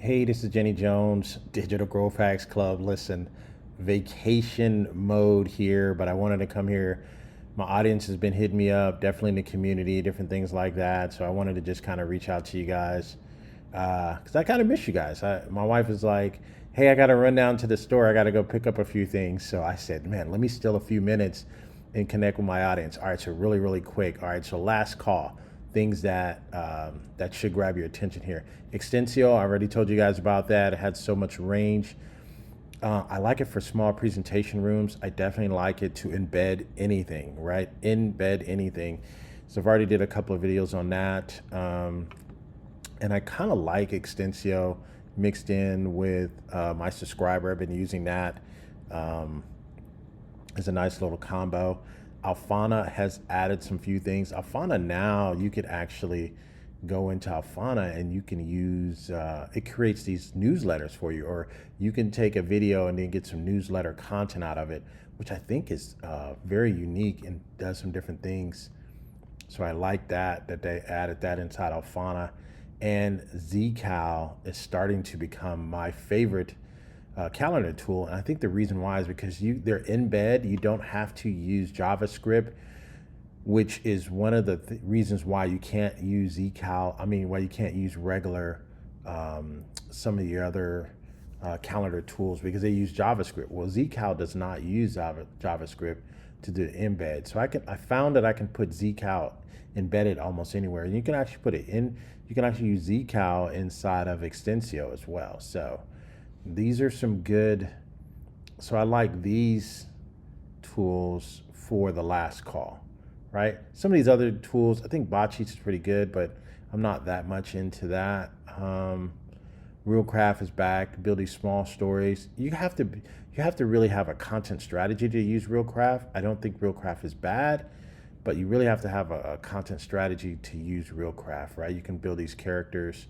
Hey, this is Jenny Jones, Digital Growth Hacks Club. Listen, vacation mode here, but I wanted to come here. My audience has been hitting me up, definitely in the community, different things like that. So I wanted to just kind of reach out to you guys because I kind of miss you guys. My wife is like, hey, I got to run down to the store. I got to go pick up a few things. So I said, man, let me steal a few minutes and connect with my audience. All right, so really, really quick. All right, so last call, things that that should grab your attention here. Xtensio, I already told you guys about that. It had so much range. I like it for small presentation rooms. I definitely like it to embed anything, right? Embed anything. So I've already did a couple of videos on that. And I kind of like Xtensio mixed in with my subscriber. I've been using that um, as a nice little combo. Alphana has added some few things. Alphana now, you could actually go into Alphana and you can use, it creates these newsletters for you, or you can take a video and then get some newsletter content out of it, which I think is very unique and does some different things. So I like that they added that inside Alphana. And ZCal is starting to become my favorite calendar tool. And I think the reason why is because they're in bed. You don't have to use JavaScript, which is one of the reasons why you can't use ZCal. I mean, why you can't use regular some of the other calendar tools because they use JavaScript. Well, ZCal does not use JavaScript to do the embed. So I found that I can put ZCal embedded almost anywhere, and you can actually put it in. You can actually use ZCal inside of Xtensio as well. So these are some good. So I like these tools for the last call, right? Some of these other tools, I think Botcheats is pretty good, but I'm not that much into that. Realcraft is back to build these small stories. You have to really have a content strategy to use Realcraft. I don't think Realcraft is bad, but you really have to have a content strategy to use Realcraft, right? You can build these characters,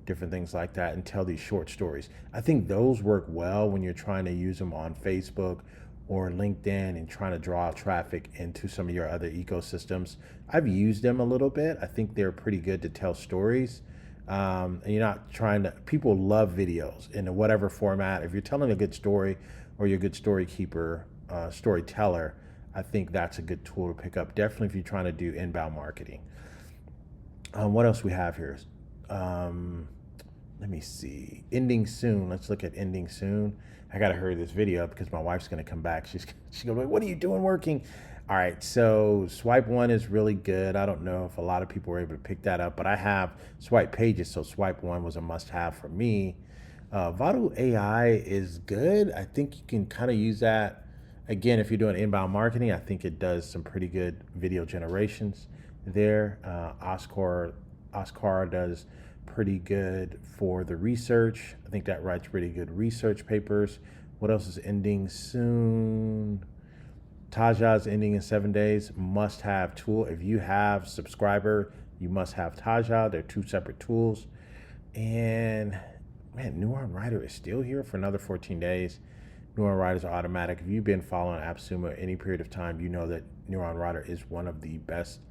different things like that, and tell these short stories. I think those work well when you're trying to use them on Facebook or LinkedIn and trying to draw traffic into some of your other ecosystems. I've used them a little bit. I think they're pretty good to tell stories. And you're not trying to, people love videos in whatever format. If you're telling a good story or you're a good story keeper, storyteller, I think that's a good tool to pick up. Definitely if you're trying to do inbound marketing. What else we have here? Let me see. Ending soon. Let's look at ending soon. I gotta hurry this video up because my wife's gonna come back. She's gonna be like, "What are you doing working?" All right. So swipe one is really good. I don't know if a lot of people were able to pick that up, but I have swipe pages, so swipe one was a must-have for me. Vado AI is good. I think you can kind of use that again if you're doing inbound marketing. I think it does some pretty good video generations there. Oscar does pretty good for the research. I think that writes pretty good research papers. What else is ending soon? Taja's ending in 7 days. Must have tool. If you have subscriber, you must have Taja. They're two separate tools. And man, Neuron Writer is still here for another 14 days. Neuron Writers are automatic. If you've been following AppSumo any period of time, you know that Neuron Writer is one of the best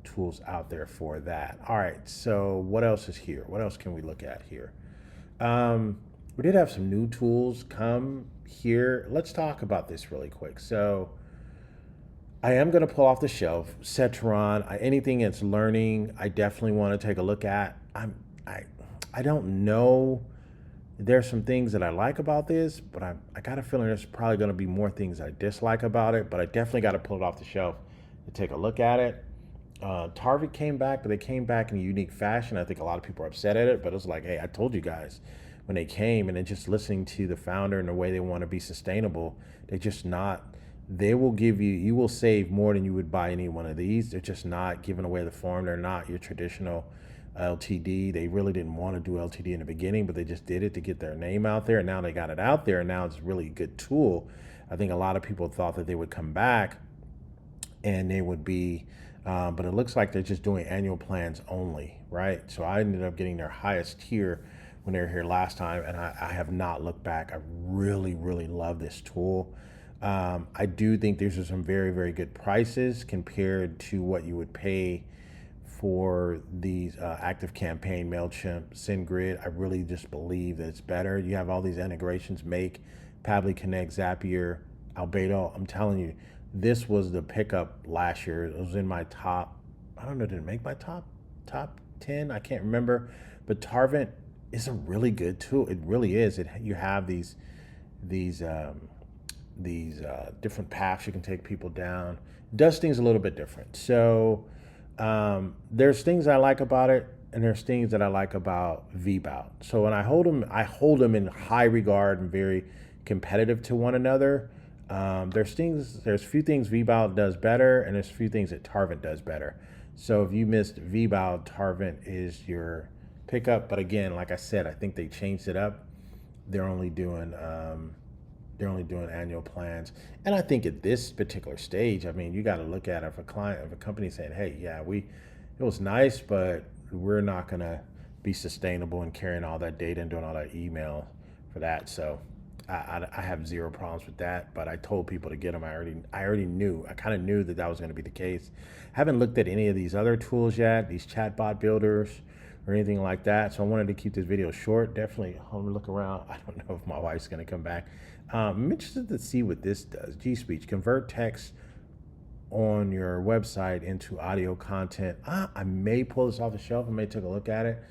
tools out there for that. All right, so what else is here? What else can we look at here? We did have some new tools come here. Let's talk about this really quick. So I am going to pull off the shelf Cetron. Anything that's learning, I definitely want to take a look at. I don't know. There's some things that I like about this, but I got a feeling there's probably going to be more things I dislike about it. But I definitely got to pull it off the shelf to take a look at it. Tarvent came back, but they came back in a unique fashion. I think a lot of people are upset at it, but it was like, hey, I told you guys when they came, and then just listening to the founder and the way they want to be sustainable, they're just not. They will give you, you will save more than you would buy any one of these. They're just not giving away the form. They're not your traditional LTD. They really didn't want to do LTD in the beginning, but they just did it to get their name out there. And now they got it out there, and now it's really a good tool. I think a lot of people thought that they would come back and they would be, but it looks like they're just doing annual plans only, right? So I ended up getting their highest tier when they were here last time, and I have not looked back. I really, really love this tool. I do think these are some very, very good prices compared to what you would pay for these active campaign, MailChimp, SendGrid. I really just believe that it's better. You have all these integrations, Make, Pabbly Connect, Zapier, Albedo. I'm telling you, this was the pickup last year. It was in my top, I don't know, did it make my top 10? I can't remember. But Tarvent is a really good tool. It really is. You have these different paths you can take people down. It does things a little bit different. So there's things I like about it, and there's things that I like about VBout. So when I hold them in high regard and very competitive to one another. There's few things VBout does better, and there's a few things that Tarvent does better. So if you missed VBout, Tarvent is your pickup. But again, like I said, I think they changed it up. They're only doing annual plans. And I think at this particular stage, I mean, you got to look at it if a company saying, hey, yeah, it was nice, but we're not going to be sustainable in carrying all that data and doing all that email for that. So I have zero problems with that, but I told people to get them. I already knew. I kind of knew that was going to be the case. Haven't looked at any of these other tools yet, these chatbot builders or anything like that. So I wanted to keep this video short. Definitely, I'm gonna look around. I don't know if my wife's going to come back. I'm interested to see what this does. G-Speech, convert text on your website into audio content. I may pull this off the shelf. I may take a look at it.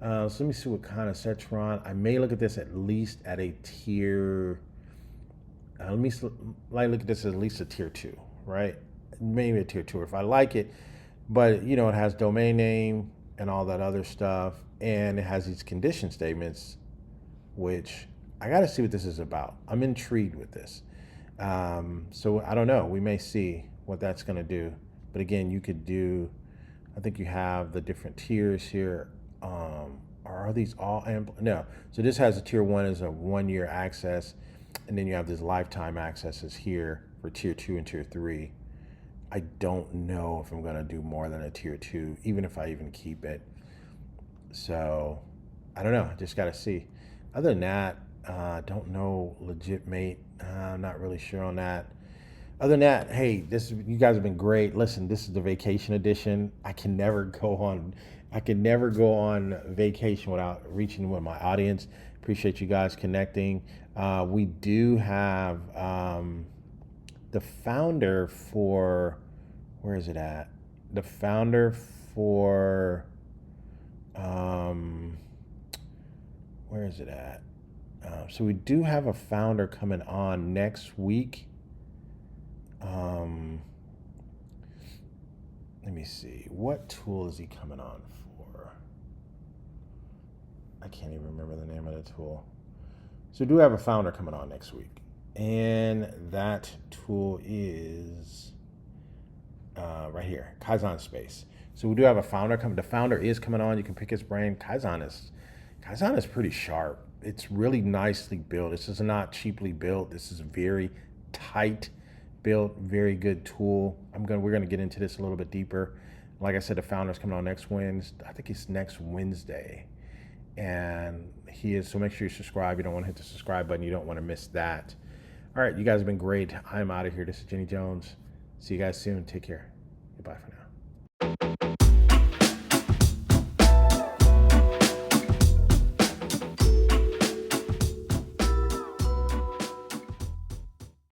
So let me see what kind of search we're on. I may look at this at least at a tier. Look at this at least a tier 2, right? Maybe a tier 2 if I like it. But it has domain name and all that other stuff, and it has these condition statements, which I got to see what this is about. I'm intrigued with this. So I don't know. We may see what that's going to do. But again, you could do. I think you have the different tiers here. Are these all no? So this has a tier 1 is a 1-year access, and then you have this lifetime accesses here for tier 2 and tier 3. I don't know if I'm gonna do more than a tier 2, even if I even keep it. So I don't know. I just gotta see. Other than that, don't know Legitmate. I'm not really sure on that. Other than that, hey, you guys have been great. Listen, this is the vacation edition. I can never go on vacation without reaching with my audience. Appreciate you guys connecting. We do have the founder for, where is it at? The founder for, where is it at? So we do have a founder coming on next week. Let me see. What tool is he coming on for? I can't even remember the name of the tool. So we do have a founder coming on next week. And that tool is right here, Kaizen Space. So we do have a founder coming. The founder is coming on. You can pick his brain. Kaizen is pretty sharp. It's really nicely built. This is not cheaply built. This is very tight built, very good tool. We're gonna get into this a little bit deeper. Like I said, the founder's coming on next Wednesday. I think it's next Wednesday. And so make sure you subscribe. You don't want to hit the subscribe button. You don't want to miss that. All right, you guys have been great. I'm out of here. This is Jenny Jones. See you guys soon. Take care. Goodbye for now.